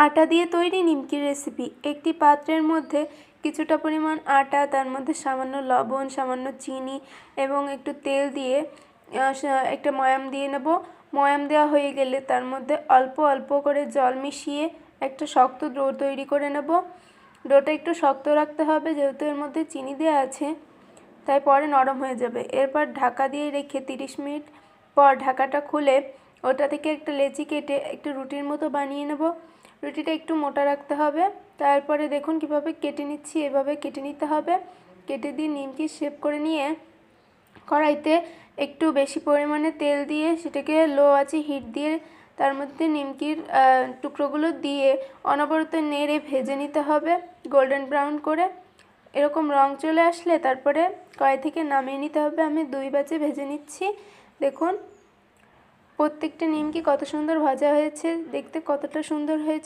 আটা দিয়ে তৈরি নিমকির রেসিপি। একটি পাত্রের মধ্যে কিছুটা পরিমাণ আটা, তার মধ্যে সামান্য লবণ, সামান্য চিনি এবং একটু তেল দিয়ে একটা ময়াম দিয়ে নেব। ময়াম দেওয়া হয়ে গেলে তার মধ্যে অল্প অল্প করে জল মিশিয়ে একটা শক্ত ডো তৈরি করে নেব। ডোটা একটু শক্ত রাখতে হবে, যেহেতু এর মধ্যে চিনি দেওয়া আছে, তাই পরে নরম হয়ে যাবে। এরপর ঢাকা দিয়ে রেখে 30 মিনিট পর ঢাকাটা খুলে ওটা থেকে একটা লেচি কেটে একটু রুটির মতো বানিয়ে নেব। রুটিটা একটু মোটা রাখতে হবে। তারপরে দেখুন কিভাবে কেটে নিচ্ছি, এভাবে কেটে নিতে হবে। কেটে দিয়ে নিমকি শেপ করে নিয়ে কড়াইতে একটু বেশি পরিমাণে তেল দিয়ে সেটাকে লো আঁচে হিট দিয়ে তার মধ্যে নিমকির টুকরোগুলো দিয়ে অনবরত নেড়ে ভেজে নিতে হবে গোল্ডেন ব্রাউন করে। এরকম রং চলে আসলে তারপরে কড়াই থেকে নামিয়ে নিতে হবে। আমি 2 ব্যাচে ভেজে নিচ্ছি। দেখুন প্রত্যেকটা নিমকি কত সুন্দর ভাজা হয়েছে, দেখতে কতটা সুন্দর হয়েছে।